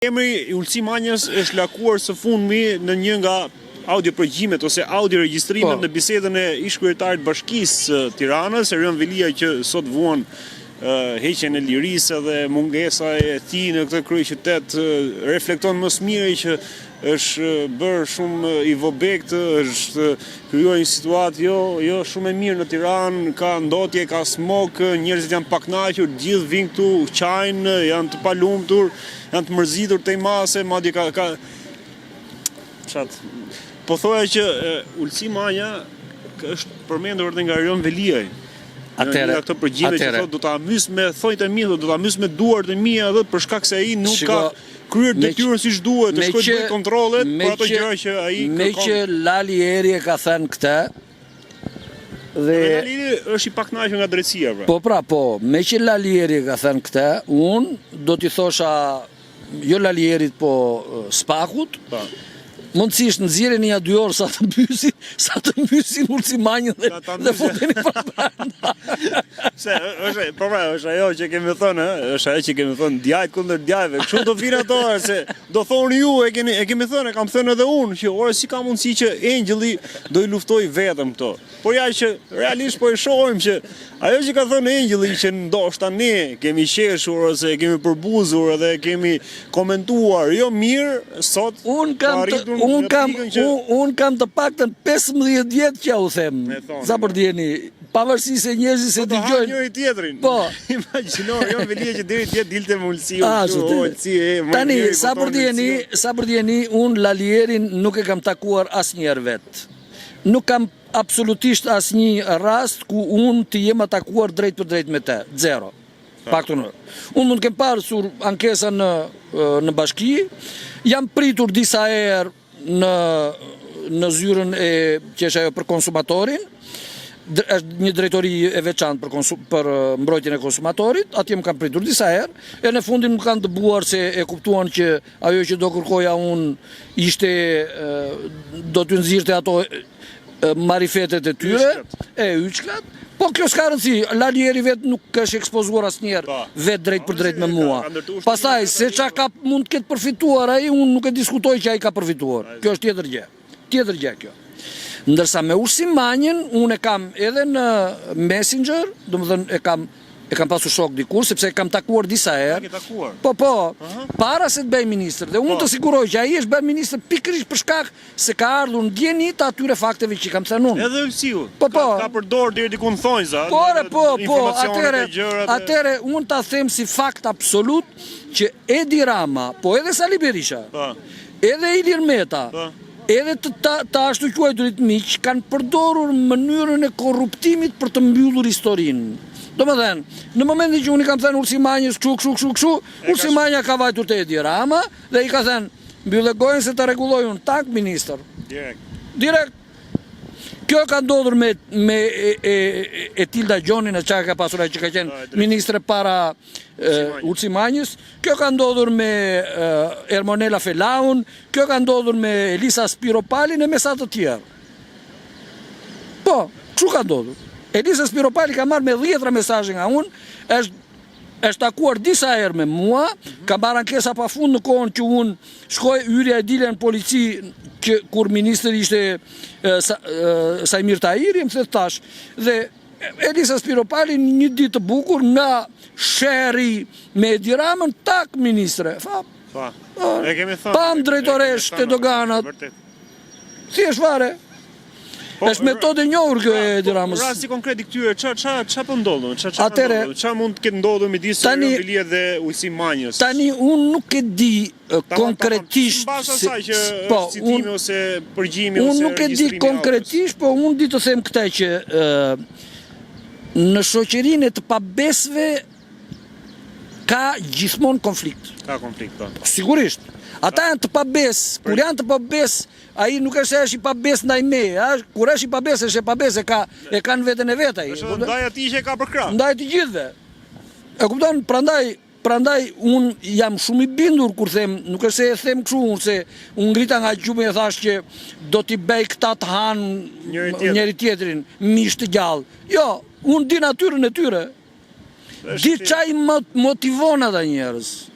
Emri i Ulsi Manjës është lakuar së fundmi në një nga audiopregjimet ose audioregjistrimet në bisedën e ish-kryetarit Bashkisë Tiranës, Erion Velia, që sot vuan heqjen e lirisë dhe mungesa e tij në këtë kryeqytet, reflekton më së miri që është bërë shumë i vobekt, është krijuar një situatë jo shumë e mirë në Tiranë, ka ndotje, ka smog, njerëzit janë pakënaqur, gjithë vinë këtu, qajnë, janë të palumtur, janë të mërzitur te mase, madje po thoya që Ulsi Manja është përmendur edhe nga Erion Velia. Nga këto përgjime që thotë do ta mys me thonjtë e mia, do ta mys me duart e mia edhe për shkak se ai nuk ka kryer detyrën siç duhet, të shkojë të bëjë kontrollet për ato gjëra që ai kërkon. Me që Lali Eri e ka thënë këtë dhe Lali është i pakënaqur nga drejtësia pra. Po, me që Lali Eri e ka thënë këtë, unë do t'i thosha jo Lali Erit, po Spakut. Mundësisht nxjerreni ja 2 orë sa të mbysin Ulsi Manjën dhe futeni brenda. Se është ajo që kemi thënë, djajt kundër djajve. Kështu do vinë ato, se do thonë ju, e kemi thënë, kam thënë edhe unë, që ora si ka mundësi që Engjëlli do i luftoj vetëm këto. Por ja që realisht po e shohim që ajo që ka thënë Engjëlli, që ndoshta ne kemi qeshur ose kemi përbuzur edhe kemi komentuar jo mirë, sot Unë kam të paktën 15 vjetë që u them, sa për t'jeni, pavarësisht se njerëzit se dëgjojnë. Njëri tjetrin. Po. Imagjino, jo Velia që deri tjetë dilte me Ulsi. Tani, sa për t'jeni, unë Lali Erin nuk e kam takuar asnjëherë vetë. Nuk kam absolutisht asnjë rast ku unë të jem atakuar drejt për drejt me te. Zero. Paktën. Unë mund të kem parë sur ankesa në bashki, jam pritur disa herë në zyrën e që është ajo për konsumatorin, është një drejtori e veçantë për mbrojtjen e konsumatorit, atje më kam pritur disa herë, e në fundin më kanë dëbuar se e kuptuan që ajo që do kërkoja unë ishte, do të nxirrte ato marifetet e tyre, e yçkat. Po kjo s'ka rëndësi, Lali Eri vetë nuk është ekspozuar asnjëherë vetë drejt për drejt me mua. Pastaj, se qa ka mund të ketë përfituar ai, unë nuk e diskutoj që ai ka përfituar. Kjo është tjetër gjë kjo. Ndërsa me Ulsi Manjën, unë e kam edhe në Messenger, domethënë e kam pasur shok dikur, sepse e kam takuar disa herë. Po, para se të bëj ministër. Dhe unë të siguroj që ai është bërë ministër pikërisht për shkak se ka ardhur ndjenjë të atyre fakteve që kam thënë unë. Edhe Ulsiu. Ka përdorur deri diku në thonjza. Atëre unë ta them si fakt absolut që Edi Rama, po edhe Sali Berisha, edhe Ilir Meta, edhe të ashtu quajturit miq, kanë përdorur mënyrën e korruptimit për të mbyllur historinë. Domethënë, në momentin që unë i kam thënë Ulsi Manjës kështu, Ulsi Manja ka vajtur te Edi Rama dhe i ka thënë mbyllë gojën se të rregulloj unë tak ministër. Direkt. Kjo ka ndodhur me Etilda Gjonin, e çka ka pasur ai që ka qenë ministre para Ulsi Manjës. Kjo ka ndodhur me Ermonela Felaun, kjo ka ndodhur me Elisa Spiropalin e me sa të tjerë. Po, kështu ka ndodhur. Elisa Spiropali ka marrë me 10 mesazhe nga unë, është takuar disa herë me mua, ka marrë ankesa pafund në kohën që unë shkoj hyrja e dile në polici kur ministri ishte Sajmir Tahiri, më thëtë tash. Dhe Elisa Spiropali një ditë të bukur nga sheri me Edi Ramën, tak ministre. Pam drejtoresh të doganat. Thjesht fare. Është metodë e njohur kjo e Edi Ramës. Rasti konkret i këtyre, ç'a po ndodhën? Ç'a mund të ketë ndodhur midis Erion Velia dhe Ulsi Manjës? Tani unë nuk e di konkretisht. Mbas asaj që citimi ose përgjimi ose unë nuk e di konkretisht, po unë di të them këtë që në shoqërinë e të pabesëve ka gjithmonë konflikt. Ka konflikt, po. Sigurisht. Ata janë të pabes, kur janë të pabes, ai nuk është se është i pabes ndaj me, kur është i pabes, është e pabes, e kanë veten e vet ai. Është ndaj atij që ka për krah. Ndaj të gjithëve. E kupton, prandaj un jam shumë i bindur kur them, nuk është se e them kështu, se unë ngrita nga gjumë e thash që do t'i bëj këta të han njëri tjetrin, mish të gjallë. Jo, unë di natyrën e tyre. Di çaj motivon ata njerëz.